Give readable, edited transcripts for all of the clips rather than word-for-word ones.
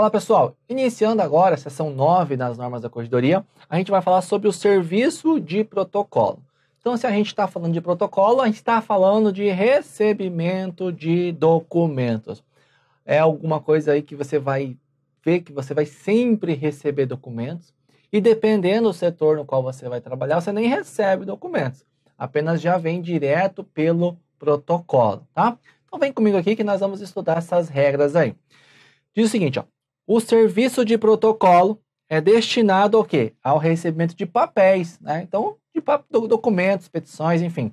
Fala pessoal, iniciando agora a seção 9 das normas da corregedoria, a gente vai falar sobre o serviço de protocolo. Então, se a gente está falando de protocolo, a gente está falando de recebimento de documentos. É alguma coisa aí que você vai ver que você vai sempre receber documentos e dependendo do setor no qual você vai trabalhar, você nem recebe documentos, apenas já vem direto pelo protocolo, tá? Então, vem comigo aqui que nós vamos estudar essas regras aí. Diz o seguinte, ó, o serviço de protocolo é destinado ao quê? Ao recebimento de papéis, né? Então, de documentos, petições, enfim,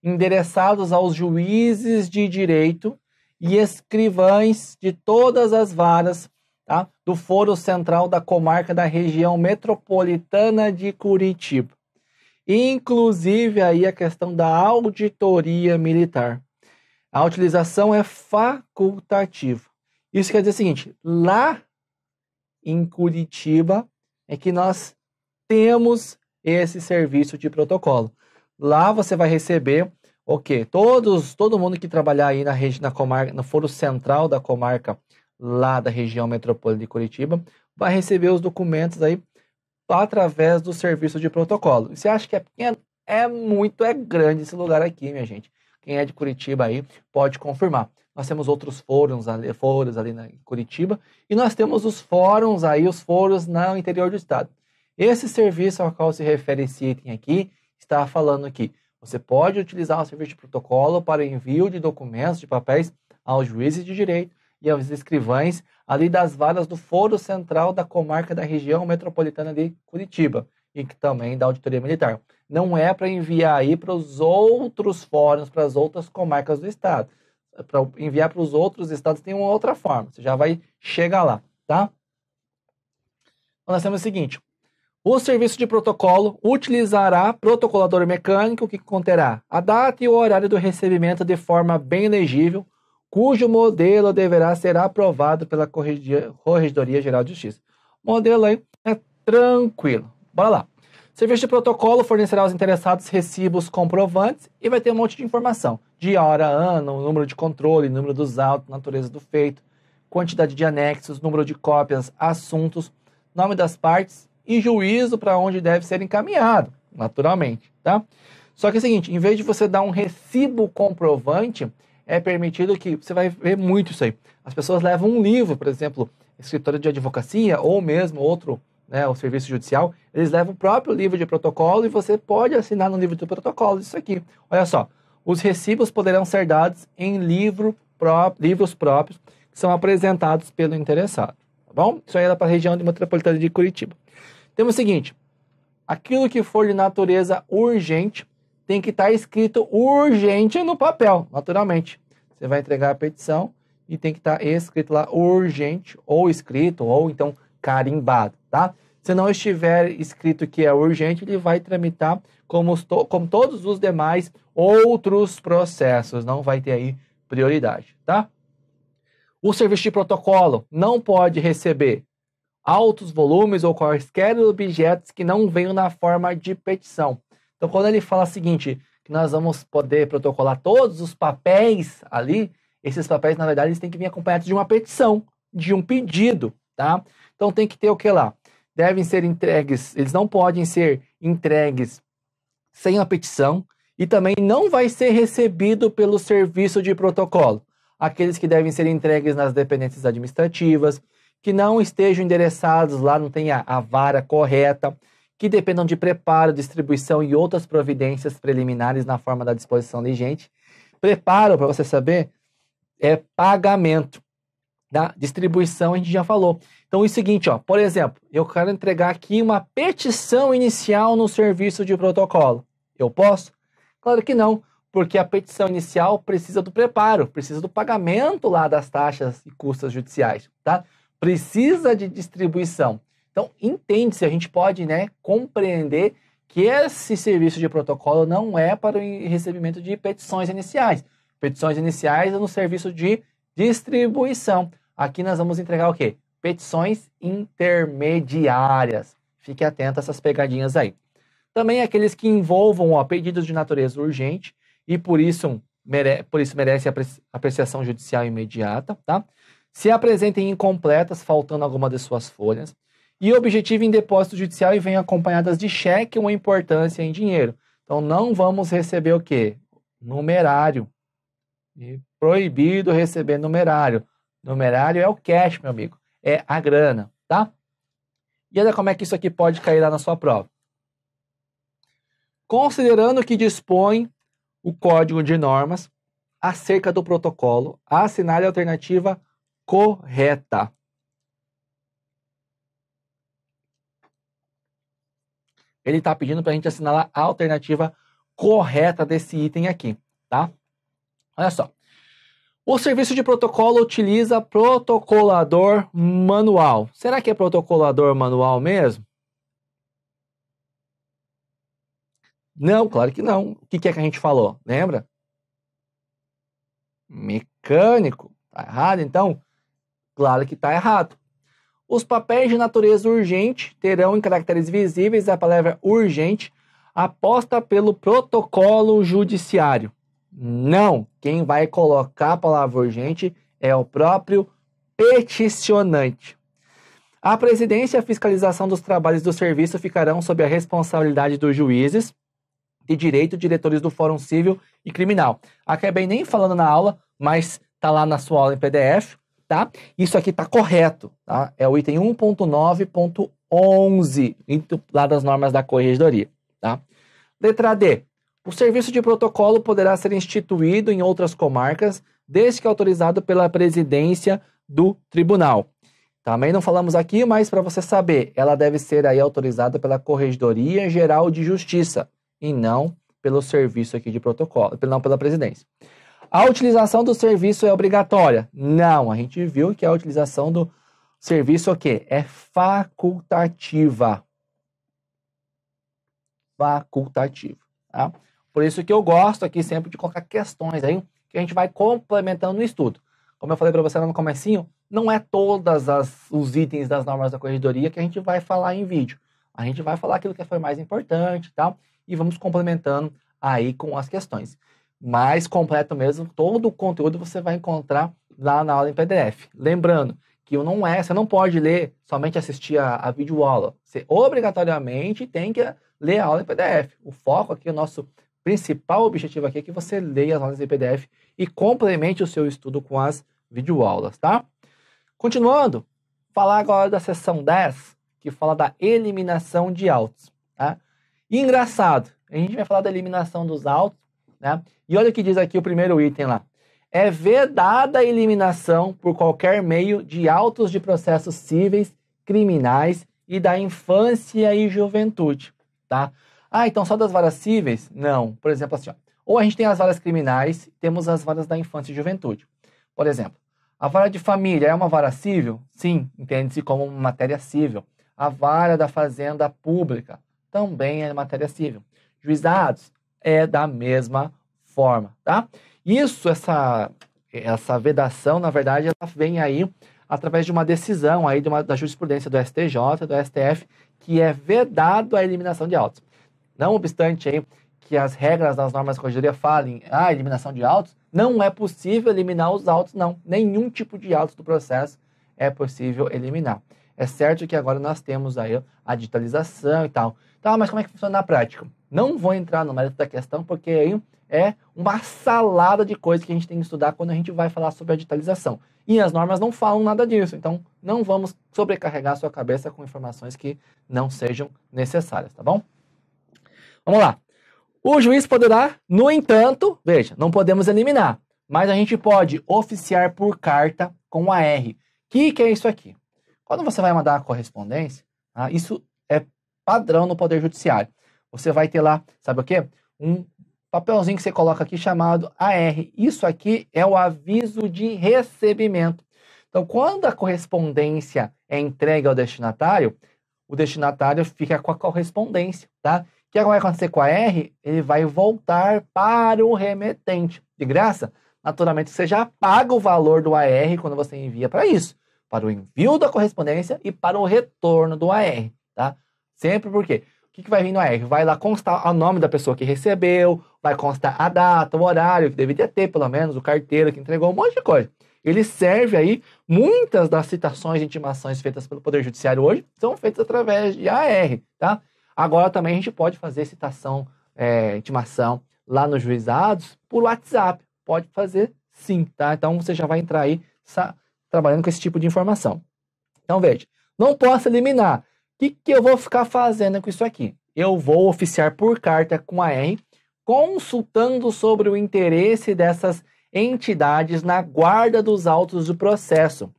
endereçados aos juízes de direito e escrivães de todas as varas, tá? Do Foro Central da Comarca da Região Metropolitana de Curitiba. Inclusive aí a questão da auditoria militar. A utilização é facultativa. Isso quer dizer o seguinte, lá em Curitiba é que nós temos esse serviço de protocolo. Lá você vai receber o quê? Todo mundo que trabalhar aí na comarca, no Foro Central da Comarca, lá da região metropolitana de Curitiba, vai receber os documentos aí através do serviço de protocolo. Você acha que é pequeno? É grande esse lugar aqui, minha gente. Quem é de Curitiba aí pode confirmar. Nós temos outros fóruns ali na Curitiba e nós temos os fóruns aí, os fóruns no interior do estado. Esse serviço ao qual se refere esse item aqui, está falando aqui. Você pode utilizar o serviço de protocolo para envio de documentos, de papéis aos juízes de direito e aos escrivães ali das varas do Foro Central da Comarca da Região Metropolitana de Curitiba e que também da Auditoria Militar. Não é para enviar aí para os outros fóruns, para as outras comarcas do estado. Para enviar para os outros estados tem uma outra forma. Você já vai chegar lá, tá? Então, nós temos o seguinte. O serviço de protocolo utilizará protocolador mecânico que conterá a data e o horário do recebimento de forma bem legível, cujo modelo deverá ser aprovado pela Corregedoria Geral de Justiça. O modelo aí é tranquilo. Bora lá. O serviço de protocolo fornecerá aos interessados recibos comprovantes e vai ter um monte de informação. Dia, hora, ano, número de controle, número dos autos, natureza do feito, quantidade de anexos, número de cópias, assuntos, nome das partes e juízo para onde deve ser encaminhado, naturalmente, tá? Só que é o seguinte, em vez de você dar um recibo comprovante, é permitido que, você vai ver muito isso aí, as pessoas levam um livro, por exemplo, escritório de advocacia ou mesmo outro, né, o serviço judicial, eles levam o próprio livro de protocolo e você pode assinar no livro de protocolo isso aqui. Olha só, os recibos poderão ser dados em livros próprios que são apresentados pelo interessado, tá bom? Isso aí era para a região metropolitana de Curitiba. Temos o seguinte, aquilo que for de natureza urgente tem que estar escrito urgente no papel, naturalmente. Você vai entregar a petição e tem que estar escrito lá urgente, ou escrito, ou então carimbado, tá? Se não estiver escrito que é urgente, ele vai tramitar como todos os demais outros processos, não vai ter aí prioridade, tá? O serviço de protocolo não pode receber altos volumes ou quaisquer objetos que não venham na forma de petição. Então, quando ele fala o seguinte, que nós vamos poder protocolar todos os papéis ali, esses papéis, na verdade, eles têm que vir acompanhados de uma petição, de um pedido, tá? Então, tem que ter o que lá? Devem ser entregues, eles não podem ser entregues sem a petição e também não vai ser recebido pelo serviço de protocolo. Aqueles que devem ser entregues nas dependências administrativas, que não estejam endereçados lá, não tenha a vara correta, que dependam de preparo, distribuição e outras providências preliminares na forma da disposição vigente. Preparo, para você saber, é pagamento. Da distribuição a gente já falou. Então é o seguinte, ó, por exemplo, eu quero entregar aqui uma petição inicial no serviço de protocolo. Eu posso? Claro que não, porque a petição inicial precisa do preparo, precisa do pagamento lá das taxas e custas judiciais, tá? Precisa de distribuição. Então, entende-se, a gente pode, né, compreender que esse serviço de protocolo não é para o recebimento de petições iniciais. Petições iniciais é no serviço de distribuição. Aqui nós vamos entregar o quê? Petições intermediárias. Fique atento a essas pegadinhas aí. Também aqueles que envolvam pedidos de natureza urgente e por isso merece apreciação judicial imediata, tá? se apresentem incompletas, faltando alguma de suas folhas, e objetivem depósito judicial e venham acompanhadas de cheque ou importância em dinheiro. Então, não vamos receber o quê? Numerário. E proibido receber numerário. Numerário é o cash, meu amigo. É a grana, tá? E olha como é que isso aqui pode cair lá na sua prova. Considerando que dispõe o código de normas acerca do protocolo, assinar a alternativa correta. Ele está pedindo para a gente assinar a alternativa correta desse item aqui, tá? Olha só. O serviço de protocolo utiliza protocolador manual. Será que é protocolador manual mesmo? Não, claro que não. O que é que a gente falou? Lembra? Mecânico. Tá errado, então? Claro que está errado. Os papéis de natureza urgente terão em caracteres visíveis a palavra urgente aposta pelo protocolo judiciário. Não, quem vai colocar a palavra urgente é o próprio peticionante. A presidência e a fiscalização dos trabalhos do serviço ficarão sob a responsabilidade dos juízes de direito, diretores do Fórum Civil e Criminal. Acabei nem falando na aula, mas está lá na sua aula em PDF, tá? Isso aqui está correto, tá? É o item 1.9.11, lá das normas da corregedoria, tá? Letra D. O serviço de protocolo poderá ser instituído em outras comarcas, desde que autorizado pela presidência do tribunal. Também não falamos aqui, mas para você saber, ela deve ser aí autorizada pela Corregedoria Geral de Justiça e não pelo serviço aqui de protocolo, não pela presidência. A utilização do serviço é obrigatória? Não, a gente viu que a utilização do serviço o quê? É facultativa. Facultativa, tá? Por isso que eu gosto aqui sempre de colocar questões aí que a gente vai complementando no estudo. Como eu falei para você lá no comecinho, não é todos os itens das normas da corregedoria que a gente vai falar em vídeo. A gente vai falar aquilo que foi mais importante, tá? E vamos complementando aí com as questões. Mais completo mesmo, todo o conteúdo você vai encontrar lá na aula em PDF. Lembrando que você não pode ler, somente assistir a videoaula. Você obrigatoriamente tem que ler a aula em PDF. O foco aqui, o nosso principal objetivo aqui é que você leia as aulas em PDF e complemente o seu estudo com as videoaulas, tá? Continuando, falar agora da seção 10, que fala da eliminação de autos, tá? E engraçado, a gente vai falar da eliminação dos autos, né? E olha o que diz aqui o primeiro item lá. É vedada a eliminação por qualquer meio de autos de processos cíveis, criminais e da infância e juventude, tá? Ah, então só das varas cíveis? Não. Por exemplo, assim, ó, ou a gente tem as varas criminais, temos as varas da infância e juventude. Por exemplo, a vara de família é uma vara cível? Sim, entende-se como uma matéria cível. A vara da fazenda pública também é matéria cível. Juizados é da mesma forma, tá? Isso, essa vedação, na verdade, ela vem aí através de uma decisão aí da jurisprudência do STJ, do STF, que é vedado a eliminação de autos. Não obstante aí que as regras das normas de corregedoria falem eliminação de autos, não é possível eliminar os autos, não. Nenhum tipo de autos do processo é possível eliminar. É certo que agora nós temos aí a digitalização e tal. Tá, mas como é que funciona na prática? Não vou entrar no mérito da questão, porque aí é uma salada de coisas que a gente tem que estudar quando a gente vai falar sobre a digitalização. E as normas não falam nada disso, então não vamos sobrecarregar a sua cabeça com informações que não sejam necessárias, tá bom? Vamos lá. O juiz poderá, no entanto, veja, não podemos eliminar, mas a gente pode oficiar por carta com AR. O que é isso aqui? Quando você vai mandar a correspondência, isso é padrão no Poder Judiciário. Você vai ter lá, sabe o quê? Um papelzinho que você coloca aqui chamado AR. Isso aqui é o aviso de recebimento. Então, quando a correspondência é entregue ao destinatário, o destinatário fica com a correspondência, tá? O que vai acontecer com a R? Ele vai voltar para o remetente. De graça, naturalmente, você já paga o valor do AR quando você envia para isso. Para o envio da correspondência e para o retorno do AR, tá? Sempre porque o que vai vir no AR? Vai lá constar o nome da pessoa que recebeu, vai constar a data, o horário que deveria ter, pelo menos, o carteiro que entregou, um monte de coisa. Ele serve aí, muitas das citações de intimações feitas pelo Poder Judiciário hoje são feitas através de AR, tá? Agora também a gente pode fazer citação, intimação lá nos juizados por WhatsApp. Pode fazer sim, tá? Então você já vai entrar aí trabalhando com esse tipo de informação. Então veja, não posso eliminar. O que eu vou ficar fazendo com isso aqui? Eu vou oficiar por carta com a R, consultando sobre o interesse dessas entidades na guarda dos autos do processo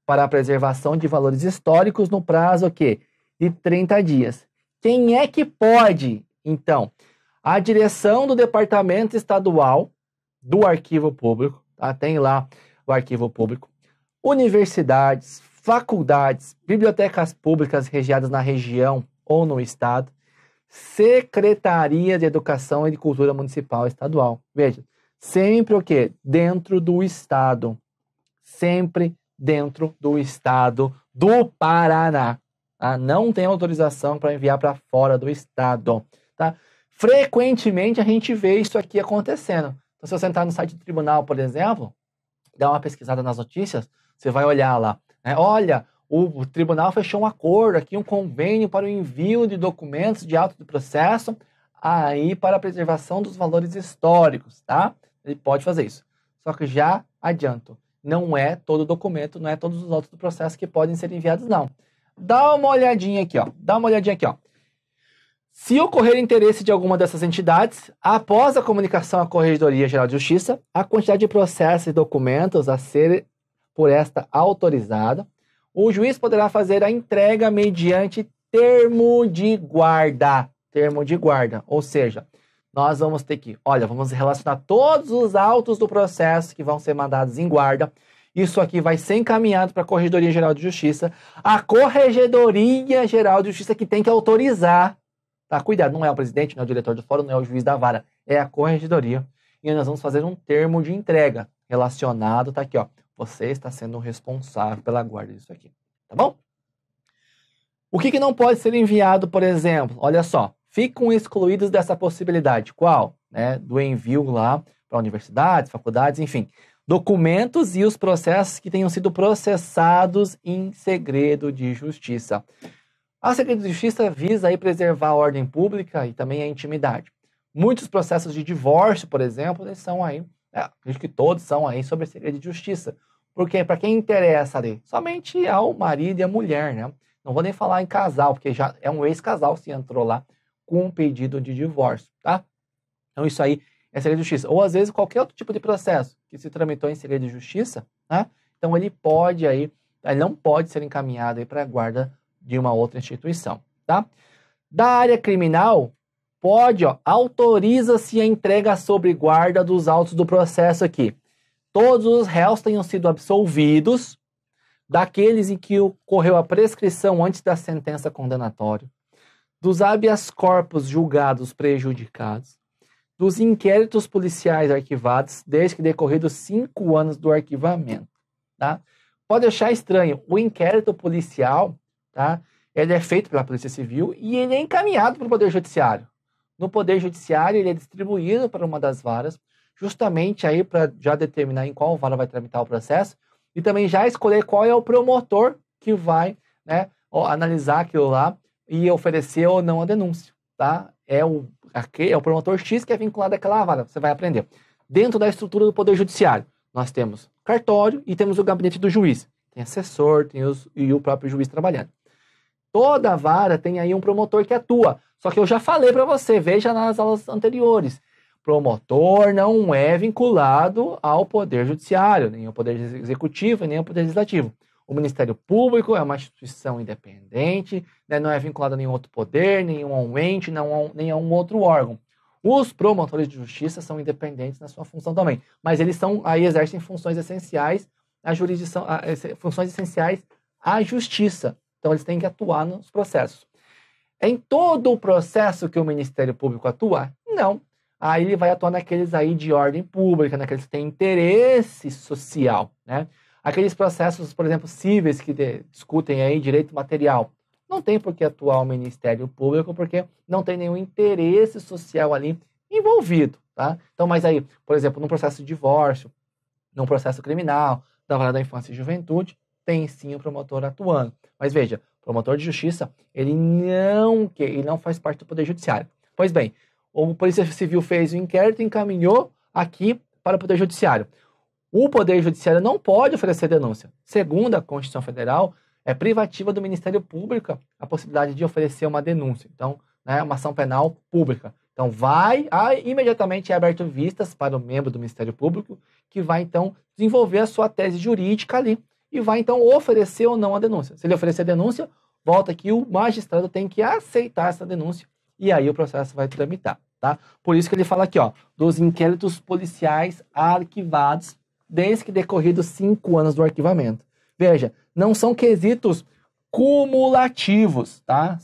para a preservação de valores históricos no prazo de 30 dias. Quem é que pode, então? A direção do Departamento Estadual do Arquivo Público, tá? Tem lá o Arquivo Público, universidades, faculdades, bibliotecas públicas registradas na região ou no estado, Secretaria de Educação e de Cultura Municipal e Estadual. Veja, sempre dentro do estado. Sempre dentro do estado do Paraná. Tá? Não tem autorização para enviar para fora do estado. Tá? Frequentemente a gente vê isso aqui acontecendo. Então, se você entrar no site do tribunal, por exemplo, dá uma pesquisada nas notícias, você vai olhar lá. Olha, o tribunal fechou um acordo aqui, um convênio para o envio de documentos de auto do processo aí para a preservação dos valores históricos, tá? Ele pode fazer isso. Só que já adianto, não é todo documento, não é todos os autos do processo que podem ser enviados, não. Dá uma olhadinha aqui, ó. Se ocorrer interesse de alguma dessas entidades, após a comunicação à Corregedoria Geral de Justiça, a quantidade de processos e documentos a ser por esta autorizada, o juiz poderá fazer a entrega mediante termo de guarda. Termo de guarda, ou seja, nós vamos ter que, vamos relacionar todos os autos do processo que vão ser mandados em guarda. Isso aqui vai ser encaminhado para a Corregedoria Geral de Justiça. A Corregedoria Geral de Justiça que tem que autorizar. Tá? Cuidado, não é o presidente, não é o diretor do fórum, não é o juiz da vara. É a Corregedoria. E nós vamos fazer um termo de entrega relacionado, tá aqui, ó. Você está sendo responsável pela guarda disso aqui, tá bom? O que não pode ser enviado, por exemplo? Olha só, ficam excluídos dessa possibilidade. Qual? Do envio lá para universidades, faculdades, enfim. Documentos e os processos que tenham sido processados em segredo de justiça. A segredo de justiça visa aí preservar a ordem pública e também a intimidade. Muitos processos de divórcio, por exemplo, eles são aí, acho que todos são aí sobre segredo de justiça. Porque para quem interessa ali? Somente ao marido e à mulher, né? Não vou nem falar em casal, porque já é um ex-casal se entrou lá com um pedido de divórcio, tá? Então isso aí é segredo de justiça. Ou às vezes qualquer outro tipo de processo que se tramitou em segredo de justiça, né? Então ele não pode ser encaminhado aí para a guarda de uma outra instituição, tá? Da área criminal, autoriza-se a entrega sob guarda dos autos do processo aqui. Todos os réus tenham sido absolvidos, daqueles em que ocorreu a prescrição antes da sentença condenatória, dos habeas corpus julgados prejudicados, dos inquéritos policiais arquivados, desde que decorridos 5 anos do arquivamento. Tá? Pode achar estranho, o inquérito policial, tá? Ele é feito pela Polícia Civil e ele é encaminhado para o Poder Judiciário. No Poder Judiciário, ele é distribuído para uma das varas, justamente aí para já determinar em qual vara vai tramitar o processo e também já escolher qual é o promotor que vai, analisar aquilo lá e oferecer ou não a denúncia, tá? É o promotor X que é vinculado àquela vara, você vai aprender. Dentro da estrutura do Poder Judiciário, nós temos cartório e temos o gabinete do juiz. Tem assessor, e o próprio juiz trabalhando. Toda vara tem aí um promotor que atua. Só que eu já falei para você, veja nas aulas anteriores. Promotor não é vinculado ao Poder Judiciário, nem ao Poder Executivo, nem ao Poder Legislativo. O Ministério Público é uma instituição independente, não é vinculado a nenhum outro poder, nenhum a um ente, nem a um outro órgão. Os promotores de justiça são independentes na sua função também, mas eles exercem funções essenciais à jurisdição, funções essenciais à justiça. Então eles têm que atuar nos processos. Em todo o processo que o Ministério Público atua? Não. Aí ele vai atuar naqueles aí de ordem pública, naqueles que têm interesse social, né? Aqueles processos, por exemplo, cíveis que discutem aí direito material. Não tem por que atuar o Ministério Público, porque não tem nenhum interesse social ali envolvido, tá? Então, mas aí, por exemplo, num processo de divórcio, num processo criminal, da Vara da Infância e Juventude, tem sim o promotor atuando. Mas veja, o promotor de justiça, ele não faz parte do Poder Judiciário. Pois bem, o Polícia Civil fez o inquérito e encaminhou aqui para o Poder Judiciário. O Poder Judiciário não pode oferecer denúncia. Segundo a Constituição Federal, é privativa do Ministério Público a possibilidade de oferecer uma denúncia. Então, né, uma ação penal pública. Então, imediatamente é aberto vistas para o membro do Ministério Público, que vai, então, desenvolver a sua tese jurídica ali e vai, então, oferecer ou não a denúncia. Se ele oferecer a denúncia, volta que o magistrado tem que aceitar essa denúncia e aí o processo vai tramitar, tá? Por isso que ele fala aqui, ó, dos inquéritos policiais arquivados desde que decorridos 5 anos do arquivamento. Veja, não são quesitos cumulativos, tá?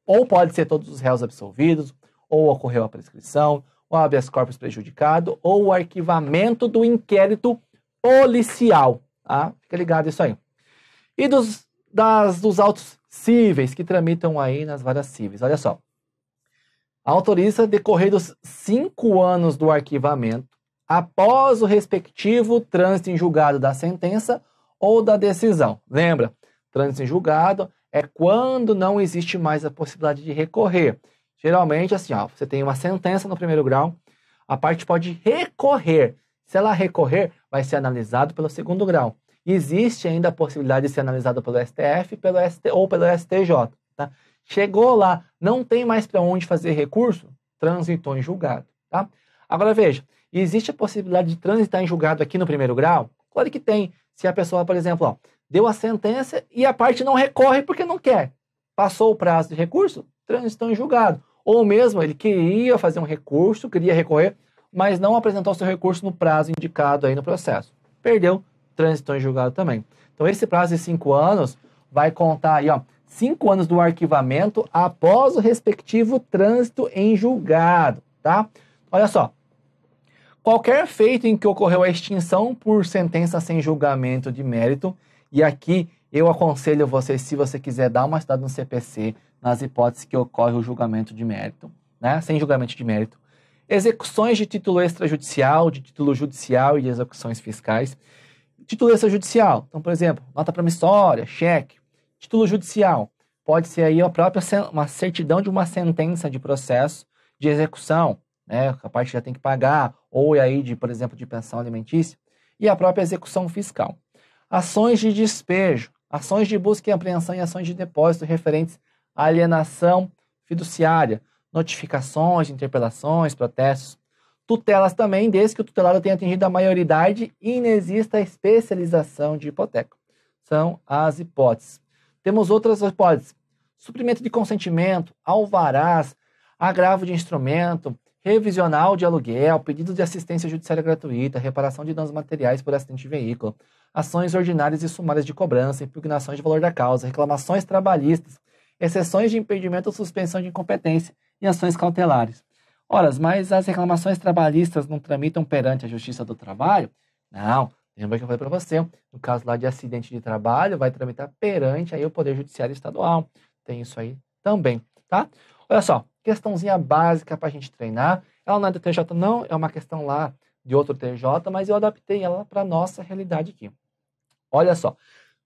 Ou pode ser todos os réus absolvidos, ou ocorreu a prescrição, o habeas corpus prejudicado, ou o arquivamento do inquérito policial, tá? Fica ligado isso aí. E dos autos cíveis que tramitam aí nas varas cíveis, olha só. Autoriza decorridos 5 anos do arquivamento, após o respectivo trânsito em julgado da sentença ou da decisão. Lembra, trânsito em julgado é quando não existe mais a possibilidade de recorrer. Geralmente, assim, ó, você tem uma sentença no primeiro grau, a parte pode recorrer. Se ela recorrer, vai ser analisado pelo segundo grau. Existe ainda a possibilidade de ser analisado pelo STF ou pelo STJ. Tá? Chegou lá, não tem mais para onde fazer recurso, transitou em julgado. Tá? Agora veja, existe a possibilidade de transitar em julgado aqui no primeiro grau? Claro que tem. Se a pessoa, por exemplo, ó, deu a sentença e a parte não recorre porque não quer. Passou o prazo de recurso, transitou em julgado. Ou mesmo ele queria fazer um recurso, queria recorrer, mas não apresentou o seu recurso no prazo indicado aí no processo. Perdeu, transitou em julgado também. Então esse prazo de 5 anos vai contar aí, ó, 5 anos do arquivamento após o respectivo trânsito em julgado, tá? Olha só. Qualquer feito em que ocorreu a extinção por sentença sem julgamento de mérito, e aqui eu aconselho você, se você quiser dar uma estudada no CPC, nas hipóteses que ocorre o julgamento de mérito, né? Sem julgamento de mérito. Execuções de título extrajudicial, de título judicial e de execuções fiscais. Título extrajudicial, então, por exemplo, nota promissória, cheque. Título judicial, pode ser aí uma certidão de uma sentença de processo de execução, né? A parte já tem que pagar, ou aí, por exemplo, de pensão alimentícia. E a própria execução fiscal. Ações de despejo, ações de busca e apreensão e ações de depósito referentes à alienação fiduciária, notificações, interpelações, protestos, tutelas também, desde que o tutelado tenha atingido a maioridade e inexista a especialização de hipoteca. São as hipóteses. Temos outras hipóteses. Suprimento de consentimento, alvarás, agravo de instrumento, revisional de aluguel, pedido de assistência judiciária gratuita, reparação de danos materiais por acidente de veículo, ações ordinárias e sumárias de cobrança, impugnações de valor da causa, reclamações trabalhistas, exceções de impedimento ou suspensão de incompetência e ações cautelares. Ora, mas as reclamações trabalhistas não tramitam perante a Justiça do Trabalho? Não. Lembra que eu falei para você, no caso lá de acidente de trabalho, vai tramitar perante aí o Poder Judiciário Estadual. Tem isso aí também, tá? Olha só, questãozinha básica para a gente treinar. Ela não é do TJ não, é uma questão lá de outro TJ, mas eu adaptei ela para a nossa realidade aqui. Olha só,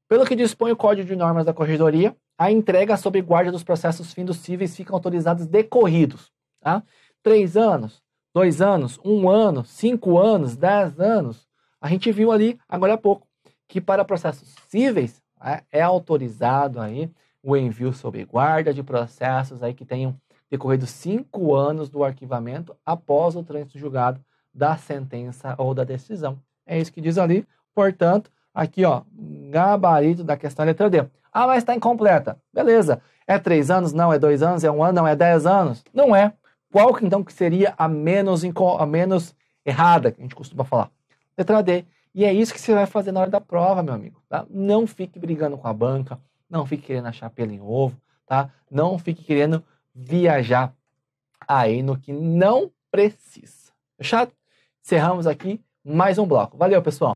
pelo que dispõe o Código de Normas da Corregedoria, a entrega sob guarda dos processos fiducíveis ficam autorizados decorridos, tá? 3 anos, 2 anos, 1 ano, 5 anos, 10 anos. A gente viu ali, agora há pouco, que para processos cíveis é autorizado aí o envio sob guarda de processos aí que tenham decorrido 5 anos do arquivamento após o trânsito julgado da sentença ou da decisão. É isso que diz ali. Portanto, aqui, ó, gabarito da questão letra D. Ah, mas está incompleta. Beleza. É 3 anos? Não. É 2 anos? É 1 ano? Não. É 10 anos? Não é. Qual que então que seria a menos errada, que a gente costuma falar? Letra D. E é isso que você vai fazer na hora da prova, meu amigo. Tá? Não fique brigando com a banca. Não fique querendo achar pelo em ovo. Tá? Não fique querendo viajar aí no que não precisa. Fechado? Encerramos aqui mais um bloco. Valeu, pessoal!